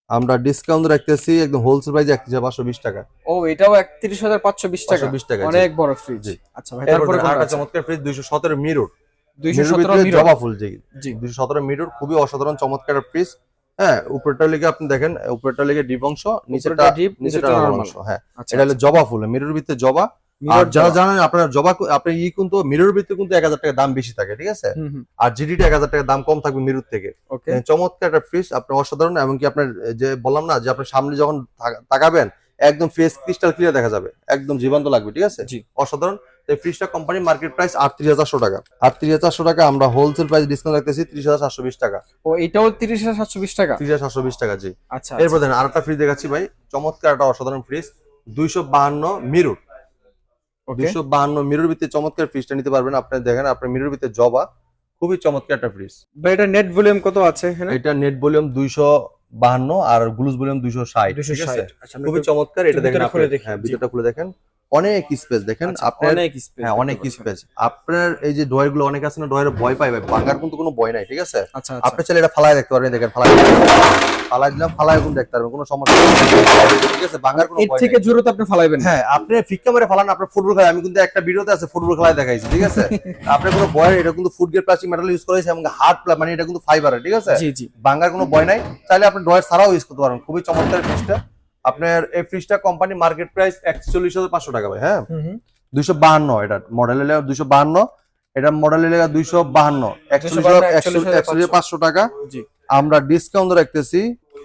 আমরা ডিসকাউন্ট রাখতেছি একদম হোলসেল প্রাইসে 31,520 টাকা। ও এটাও 31,520 টাকা, অনেক বড় ফ্রিজ। আচ্ছা ভাই, তারপরে আরেকটা চমৎকার ফ্রিজ 217 মিরর, 217 জবা ফুল, জি 217 মিরর, খুবই অসাধারণ চমৎকার ফ্রিজ। হ্যাঁ, উপরেরটা লেগে আপনি দেখেন, উপরেরটা লেগে ডিপ অংশ, নিচেরটা ডিপ, নিচেরটা নিচেরটা নরমাল নরমাল। অংশ। হ্যাঁ, আচ্ছা এটা হলো জবা ফুল, মিরর ভিতরে জবা। আর মিরর যারা জবা। জানেন আপনার জবা, আপনি কিন্তু মিরর ভিতরে কিন্তু 1000 টাকা দাম বেশি থাকে, ঠিক আছে? হুম হুম। আর জিডিটা 1000 টাকা দাম কম থাকবে মিরর থেকে। ওকে। চমৎকার একটা ফ্রিজ, আপনার অসাধারণ। এমনকি আপনার যে বললাম না যে আপনার সামনে যখন তাকাবেন একদম ফেস ক্রিস্টাল ক্লিয়ার দেখা যাবে, একদম জীবন্ত লাগবে, ঠিক আছে? জি। অসাধারণ। এই ফ্রিজটা কোম্পানি মার্কেট প্রাইস 38,400 টাকা। 38,400 টাকা, আমরা হোলসেল প্রাইস ডিসকাউন্ট রাখতেছি 30,720 টাকা। ও এটাও 30,720 টাকা। 30,720 টাকা, জি। আচ্ছা এরপর দেখেন আরেকটা ফ্রিজ দেখাচ্ছি ভাই, চমৎকার একটা অসাধারণ ফ্রিজ, 252 মিরর। ওকে। 252 মিরর ভিতরে চমৎকার ফ্রিজটা নিতে পারবেন। আপনি দেখেন আপনার মিরর ভিতরে জবা, খুবই চমৎকার একটা ফ্রিজ। ভাই এটা নেট ভলিউম কত আছে এখানে? এটা নেট ভলিউম 252 আর গ্লুজ ভলিউম 260, ঠিক আছে? 260। আচ্ছা, খুবই চমৎকার। এটা দেখেন আপনি, খুলে দেখি। হ্যাঁ ভিতরটা খুলে দেখেন, অনেক স্পেস দেখেন আচ্ছা, আপনার। অনেক স্পেস। হ্যাঁ, অনেক স্পেস। আপনার এই যে ড্রয়ার গুলো অনেক আছে না, ড্রয়ারে ভয় পায় ভাই, ভাঙার কিন্তু কোনো ভয় নাই, ঠিক আছে? আচ্ছা আচ্ছা। আপনি চাইলে এটা ফালায় দেখতে পারবেন, দেখেন ফালায় দিলাম, ফালায় কিন্তু দেখতে পারবেন, কোনো সমস্যা নেই, ঠিক আছে? ভাঙার কোনো এর ভয় থেকে নেই। জোরে তো আপনি ফালাইবেন। হ্যাঁ, আপনি ফিক্কা মেরে ফালান, আপনার ফুটবল খেলা, আমি কিন্তু একটা ভিডিওতে আছে ফুটবল খেলায় দেখাইছি, ঠিক আছে? আপনার কোনো ভয়, এটা কিন্তু food grade plastic metal use করা হয়েছে এবং হার্ড, মানে এটা কিন্তু ফাইবার, ঠিক আছে? জি জি। ভাঙার কোনো ভয় নাই। চাইলে আপনি ড্রয়ার ছাড়াও ইউজ করতে পারবেন। খুবই চমৎকার ফ্রিজটা। আপনার এই ফ্রিজটা কোম্পানি মার্কেট প্রাইস 41,500 টাকা ভাই। হ্যাঁ, হুম হুম। 252, এটা মডেল হলে 252, এটা মডেল হলে 252, 41,500 টাকা। জি। আমরা ডিসকাউন্ট রাখতেছি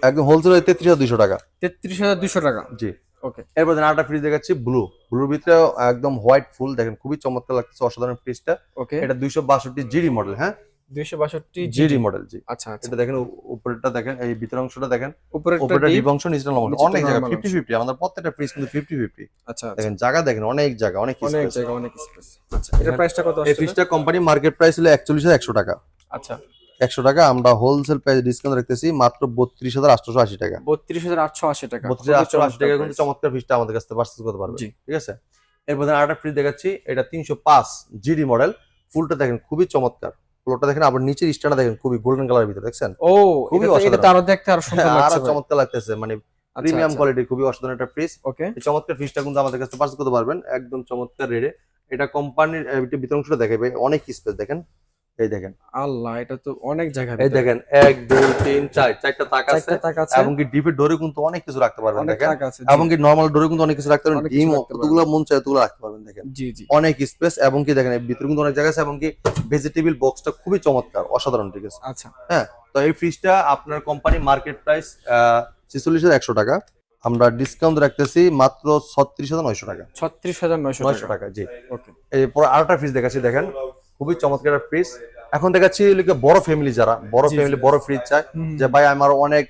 একদম হোলসেল 33,200 টাকা। 33,200 টাকা। জি। ওকে। এরপর দেখেন আরেকটা ফ্রিজ দেখাচ্ছি, ব্লুর ভিতরে একদম হোয়াইট ফুল, দেখেন খুবই চমৎকার লাগতেছে, অসাধারণ ফ্রিজটা। ওকে। এটা 262 জিডি মডেল। হ্যাঁ, 262 জিডি মডেল, জি। আচ্ছা আচ্ছা। এটা দেখেন উপরেরটা দেখেন, এই ভিতরের অংশটা দেখেন, উপরেরটা উপরেরটা ডিপ, ডিপ অংশ, নিচেরটা লং, নিচেরটা অনেক জায়গা নরমাল অংশ। 50-50, আমাদের প্রত্যেকটা ফ্রিজ কিন্তু 50-50। আচ্ছা আচ্ছা। দেখেন জায়গা, দেখেন অনেক জায়গা, অনেক অনেক স্পেস। জায়গা, অনেক স্পেস। আচ্ছা, এটার প্রাইসটা কত এই আসছে? ফ্রিজটা কোম্পানি মার্কেট প্রাইস হলো 41,100 টাকা। আচ্ছা। 100 টাকা, আমরা হোলসেল প্রাইস ডিসকাউন্ট রাখতেছি মাত্র 32,880 টাকা। 32,880 টাকা। 32,880 টাকা কিন্তু চমৎকার ফ্রিজটা আমাদের কাছ থেকে পারচেজ করতে পারবেন, জি। ঠিক আছে? এরপর আরেকটা ফ্রিজ দেখাচ্ছি, এটা 305 জিডি মডেল। ফুলটা দেখেন খুবই চমৎকার, ফ্লোরটা দেখেন, আবার নিচের স্ট্যান্ডটা দেখেন খুবই গোল্ডেন কালারের ভিতরে, দেখছেন? ও খুবই এটা তো অসাধারণ। আরো দেখতে আরো সুন্দর হ্যাঁ, লাগছে আরো ভাই। চমৎকার লাগতেছে, মানে আচ্ছা প্রিমিয়াম আচ্ছা। কোয়ালিটির খুবই অসাধারণ একটা ফ্রিজ। ওকে। এই চমৎকার ফ্রিজটা কিন্তু আমাদের কাছে পারচেজ করতে পারবেন একদম চমৎকার রেটে। এটা কোম্পানির ভিতর অংশটা দেখে ভাই, অনেক স্পেস দেখেন, এই দেখেন, আল্লাহ, এটা তো অনেক জায়গা এই ভিতরে। দেখেন 1 2 3 4 চারটা তাক আছে, চারটা তাক আছে। এবং কি ডিপের ডোরে কিন্তু অনেক কিছু রাখতে পারবেন, অনেক দেখেন। তাক আছে। এবং কি নরমাল ডোরে কিন্তু অনেক কিছু রাখতে পারবেন, অনেক কিছু ডিম রাখতে পারবেন। কতগুলো মন চায় ততগুলো রাখতে পারবেন, দেখেন জি জি। অনেক স্পেস। এবং কি দেখেন এর ভিতরে কিন্তু অনেক জায়গা আছে, এবং কি ভেজিটেবল বক্সটা খুবই চমৎকার, অসাধারণ, ঠিক আছে? আচ্ছা। হ্যাঁ, তো এই ফ্রিজটা আপনার কোম্পানি মার্কেট প্রাইস 46,100 টাকা, আমরা ডিসকাউন্ট রাখতেছি মাত্র 36,900 টাকা। 36,900 টাকা, জি। ওকে। এরপর আরেকটা ফ্রিজ দেখাচ্ছি, দেখেন খুবই চমৎকার একটা ফ্রিজ। এখন দেখাচ্ছি বড় ফ্যামিলি, যারা বড় জি, ফ্যামিলি জি। বড় ফ্রিজ চায়, হুম, যে ভাই আমার অনেক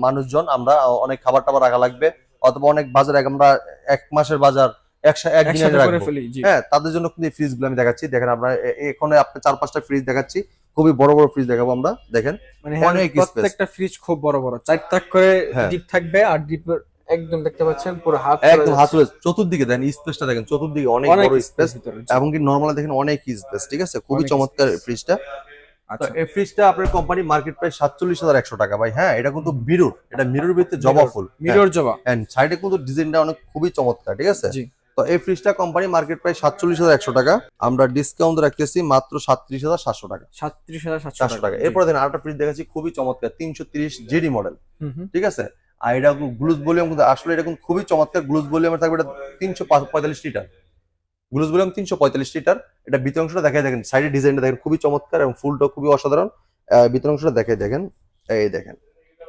মানুষজন, আমরা অনেক খাবার টাবার রাখা লাগবে, অথবা অনেক বাজার আমরা 1 মাসের বাজার একদিনে একসাথে করে রাখবো। ফেলি। জি। হ্যাঁ, তাদের জন্য কিন্তু এই ফ্রিজ গুলো আমি দেখাচ্ছি, দেখেন আপনার এখানে আপনি 4-5টা ফ্রিজ দেখাচ্ছি, খুবই বড় বড় ফ্রিজ দেখাবো আমরা, দেখেন মানে হ্যাঁ, অনেক স্পেস। প্রত্যেকটা ফ্রিজ খুব বড় বড়, 4 তাক করে হ্যাঁ। ডিপ থাকবে, আর ডিপের একদম দেখতে পাচ্ছেন পুরো হাত একদম হাত তুলে চতুর্দিকে দেখেন স্পেসটা, দেখেন চতুর্দিকে অনেক বড় স্পেস, ভিতরে। এবং কি নরমালি দেখেন অনেক স্পেস, ঠিক আছে? খুবই অনেক চমৎকার space। ফ্রিজটা। তো আচ্ছা। এই ফ্রিজটা আপনার কোম্পানি মার্কেট প্রাইস 47,100 টাকা ভাই। হ্যাঁ, এটা কিন্তু মিরর, এটা মিরর ভিতরে জবা ফুল, মিরর জবা, এন্ড সাইডে কিন্তু ডিজাইনটা অনেক খুবই চমৎকার, ঠিক আছে? জি। তো এই ফ্রিজটা কোম্পানি মার্কেট প্রাইস 47,100 টাকা, আমরা ডিসকাউন্ট রাখতেছি মাত্র 37,700 টাকা। 37,700 টাকা। এরপর দেখেন আরেকটা ফ্রিজ দেখাচ্ছি, খুবই চমৎকার 330 জিডি মডেল, হুম হুম। ঠিক আছে? আর এটা গ্লুজ ভলিউম কিন্তু আসলে এটা কিন্তু খুবই চমৎকার, গ্লুজ ভলিউমের থাকবে, এটা 345 লিটার, গ্লুজ ভলিউম 345 লিটার। এটা ভিতর অংশটা দেখাই, দেখেন সাইডে ডিজাইনটা দেখেন খুবই চমৎকার, এবং ফুলটা খুবই অসাধারণ। ভিতর অংশটা দেখাই, দেখেন এই দেখেন,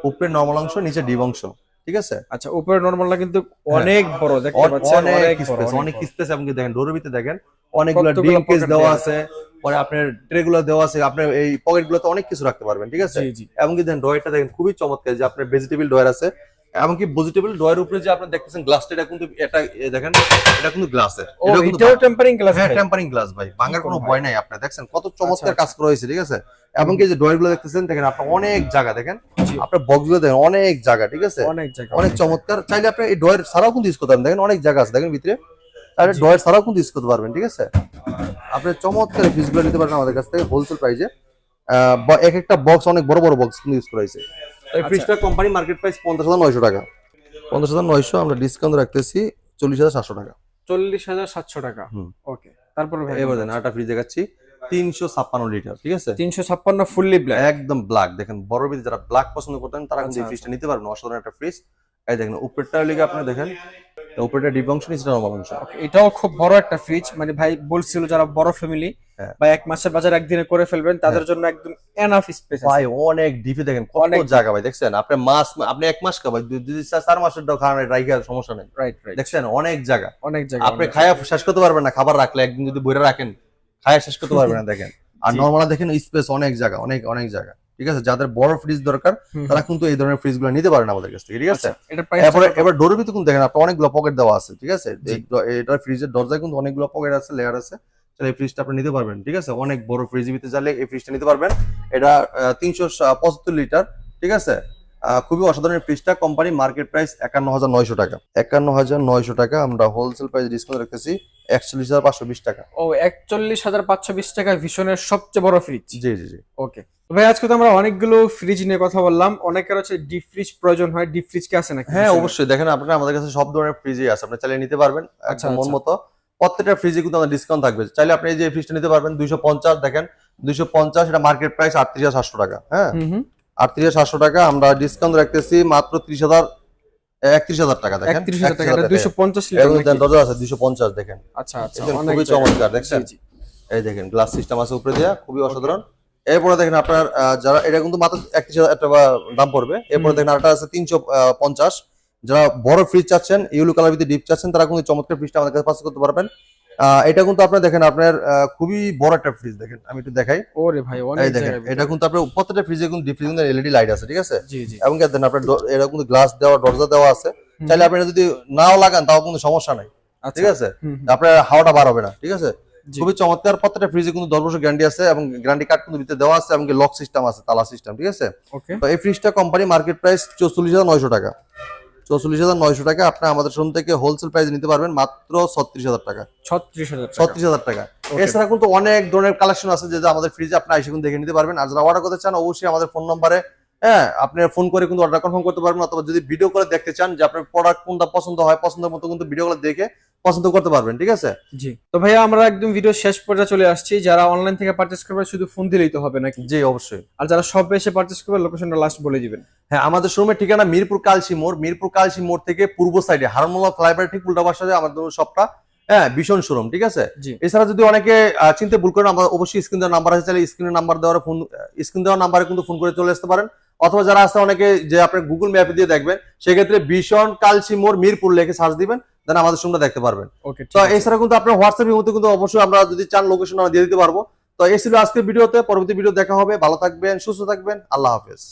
উপরে নরমাল অংশ, নিচে ডিপ অংশ, ঠিক আছে? আচ্ছা, উপরে নরমালটা কিন্তু হ্যাঁ। অনেক বড়, দেখতে পাচ্ছেন অনেক বড়, স্পেস, অনেক বড়। স্পেস, এবং কি দেখেন ডোরের ভিতরে দেখেন অনেকগুলো কতগুলো ডিম কেস pocket দেওয়া দেয়া আছে, পরে আপনার ট্রে গুলো দেওয়া আছে, আপনার এই পকেট গুলোতে অনেক কিছু রাখতে পারবেন, ঠিক আছে? জি জি। এবং কি দেখেন ডয়ারটা দেখেন খুবই চমৎকার, যে আপনার ভেজিটেবল ডয়ার আছে, এমনকি ভেজিটেবল ডয়ার উপরে যে আপনি দেখতেছেন গ্লাসটা, এটা কিন্তু দেখেন, এটা কিন্তু গ্লাসের, ও এটাও টেম্পারিং গ্লাস? হ্যাঁ, টেম্পারিং গ্লাস ভাই, ভাঙার কোনো ভয় নাই। আপনি দেখছেন কত চমৎকার আচ্ছা, কাজ করা হয়েছে, ঠিক আছে? এবং কি যে ডয়ার গুলো দেখতেছেন, দেখেন আপনার অনেক জায়গা, দেখেন জি। আপনার বক্স গুলো দেখেন অনেক জায়গা, ঠিক আছে? অনেক জায়গা, অনেক চমৎকার। চাইলে আপনি এই ডয়ার ছাড়াও কিন্তু ইউজ করতে পারেন, দেখেন অনেক জায়গা আছে, দেখেন ভিতরে, তাহলে ডয়ার ছাড়াও কিন্তু ইউজ করতে পারবেন, ঠিক আছে? আপনি চমৎকার ফ্রিজগুলো নিতে পারেন আমাদের কাছ থেকে হোলসেল প্রাইসে। এক একটা বক্স অনেক বড় বড় বক্স কিন্তু ইউজ করা হয়েছে। এই ফ্রিজটা কোম্পানি মার্কেট প্রাইস 50,900 টাকা, 50,900, আমরা ডিসকাউন্ট রাখতেছি 40,700 টাকা। 40,700 টাকা। ওকে। তারপর ভাই এবার দেন আরেকটা ফ্রিজ দেখাচ্ছি, 356 লিটার, ঠিক আছে? 356 ফুললি ব্ল্যাক, একদম ব্ল্যাক। দেখেন বড় ভিতরে যারা ব্ল্যাক পছন্দ করতেন তারা কিন্তু এই ফ্রিজটা নিতে পারবেন। অসাধারণ একটা ফ্রিজ। এই দেখেন উপরেরটা লিগে আপনি দেখেন, উপরেরটা ডিপ অংশ, নিচেটা নরমাল অংশ। এটাও খুব বড় একটা ফ্রিজ, মানে ভাই বলছিল যারা বড় ফ্যামিলি হ্যাঁ। বা এক মাসের বাজার একদিনে করে ফেলবেন তাদের জন্য একদম এনাফ স্পেস আছে। ভাই অনেক ডিপে দেখেন কত অনেক জায়গা ভাই, দেখছেন? আপনি মাস, আপনি এক মাস খাবেন, যদি 4 মাসের দাও খান রাইখা সমস্যা নেই। রাইট রাইট, দেখছেন অনেক জায়গা, অনেক জায়গা আপনি খায়া শেষ করতে পারবেন না। খাবার রাখলে একদিন যদি বইরা রাখেন খায়া শেষ করতে পারবেন না। দেখেন আর জি। নরমাল দেখেন স্পেস অনেক জায়গা, অনেক অনেক জায়গা, ঠিক আছে? যাদের বড় ফ্রিজ দরকার তারা কিন্তু এই ধরনের ফ্রিজ গুলো নিতে পারেন আমাদের কাছ থেকে, ঠিক আছে? এটা প্রাইস এবার ডোরের ভিতরে কিন্তু দেখেন আপনি অনেকগুলো পকেট দেওয়া আছে, ঠিক আছে? এটা ফ্রিজের দরজায় কিন্তু অনেকগুলো পকেট আছে, লেয়ার আছে। তাহলে এই ফ্রিজটা আপনি নিতে পারবেন, ঠিক আছে? অনেক বড় ফ্রিজের ভিতরে চাইলে এই ফ্রিজটা নিতে পারবেন। এটা 375 লিটার, ঠিক আছে? খুবই অসাধারণ ফ্রিজটা। কোম্পানি মার্কেট প্রাইস 51,900 টাকা। 51,900 টাকা। আমরা হোলসেল প্রাইস ডিসকাউন্ট রাখতেছি 41,520 টাকা। ও 41,520 টাকা ভিশনের সবচেয়ে বড় ফ্রিজ। জি জি জি। ওকে ভাই, আজকে তো আমরা অনেকগুলো ফ্রিজ নিয়ে কথা বললাম। অনেকের হচ্ছে ডিপ ফ্রিজ প্রয়োজন হয়, ডিপ ফ্রিজ কি আছে নাকি? হ্যাঁ অবশ্যই, দেখেন আপনারা আমাদের কাছে সব ধরনের ফ্রিজই আছে, আপনি চাইলে নিতে পারবেন আচ্ছা, একদম মন আচ্ছা। মতো। প্রত্যেকটা ফ্রিজে কিন্তু আমাদের ডিসকাউন্ট থাকবে। চাইলে আপনি এই যে ফ্রিজটা নিতে পারবেন 250, দেখেন 250, এটা মার্কেট প্রাইস 38,700 টাকা। হ্যাঁ, 38,700 টাকা। আমরা ডিসকাউন্ট রাখতেছি মাত্র 31,000 টাকা। দেখেন 31,000 টাকা, এটা 250 লিটার এবং নাকি? দরজা আছে 250, দেখেন। আচ্ছা আচ্ছা, দেখেন অনেক খুবই জায়গা। চমৎকার, দেখছেন? জি, জি। এই দেখেন গ্লাস সিস্টেম আছে উপরে দেয়া, খুবই অসাধারণ। এরপরে দেখেন আপনার যারা, এটা কিন্তু মাত্র 31,000 টাকা দাম পড়বে। এরপরে দেখেন আরেকটা আছে 350। যারা বড় ফ্রিজ চাচ্ছেন, ইউলো কালার ভিতরে ডিপ চাচ্ছেন, তারা কিন্তু চমৎকার ফ্রিজটা আমাদের কাছে পাস করতে পারবেন। এটা কিন্তু আপনার দেখেন আপনার খুবই বড় একটা ফ্রিজ। দেখেন আমি একটু দেখাই। ওরে ভাই, অনেক এই দেখেন জায়গা। এটা কিন্তু আপনার প্রত্যেকটা ফ্রিজে কিন্তু ডিপ ফ্রিজ এলইডি লাইট আছে, ঠিক আছে? জি জি। এবং দেখেন আপনার এটা কিন্তু গ্লাস দেওয়া, দরজা দেওয়া আছে। চাইলে আপনি যদি নাও লাগান তাও কিন্তু সমস্যা নাই, ঠিক আছে? আপনার হাওয়াটা বার হবে না, ঠিক আছে? খুবই চমৎকার। প্রত্যেকটা ফ্রিজে কিন্তু 10 বছর গ্যারান্টি আছে এবং গ্যারান্টি কার্ড কিন্তু ভিতরে দেওয়া আছে এবং লক সিস্টেম আছে, তালা সিস্টেম, ঠিক আছে? তো এই ফ্রিজটা কোম্পানি মার্কেট প্রাইস 44,900 টাকা। 44,900 টাকা। আপনি আমাদের শোরুম থেকে হোলসেল প্রাইস নিতে পারবেন মাত্র 36,000 টাকা। 36,000 টাকা। এছাড়া কিন্তু অনেক ধরনের কালেকশন আছে যেটা আমাদের ফ্রিজে আপনি এসে কিন্তু দেখে নিতে পারবেন। আর যারা অর্ডার করতে চান অবশ্যই আমাদের ফোন নম্বরে, হ্যাঁ, আপনি ফোন করে কিন্তু অর্ডার কনফার্ম করতে পারবেন, অথবা যদি ভিডিও করে দেখতে চান যে আপনার প্রোডাক্ট কোনটা পছন্দ হয়, পছন্দের মতো কিন্তু ভিডিও করে দেখে পছন্দ করতে পারবেন, ঠিক আছে? জি। তো ভাইয়া আমরা একদম ভিডিও শেষ পর্যায়ে চলে আসছি। যারা অনলাইন থেকে পারচেজ করবে শুধু ফোন দিলেই তো হবে নাকি? জি অবশ্যই। আর যারা শপে এসে পারচেজ করবে লোকেশনটা লাস্ট বলে দিবেন। হ্যাঁ, আমাদের শোরুমের ঠিকানা মিরপুর কালসি মোড়। মিরপুর কালসি মোড় থেকে পূর্ব সাইডে হারমোলা ফ্লাইওভার ঠিক উল্টা পাশে আমাদের শপটা। হ্যাঁ, ভীষণ শোরুম, ঠিক আছে? জি। এছাড়া যদি অনেকে চিনতে ভুল করেন, আমরা অবশ্যই স্ক্রিন দেওয়ার নাম্বার আছে, চাইলে স্ক্রিনের নাম্বার দেওয়ার ফোন, স্ক্রিন দেওয়ার নাম্বারে কিন্তু ফোন করে চলে আসতে পারেন। অথবা যারা আছে অনেকে যে আপনি গুগল ম্যাপে দিয়ে দেখবেন, সেক্ষেত্রে ভীষণ কালসি মোড় মিরপুর লিখে সার্চ দিবেন, দেন আমাদের শোরুমটা দেখতে পারবেন। ওকে, তো এছাড়া কিন্তু আপনার হোয়াটসঅ্যাপের মধ্যে কিন্তু অবশ্যই আমরা যদি চান লোকেশন আমরা দিয়ে দিতে পারবো। তো এই ছিল আজকের ভিডিওতে। পরবর্তী ভিডিও দেখা হবে। ভালো থাকবেন, সুস্থ থাকবেন। আল্লাহ হাফেজ।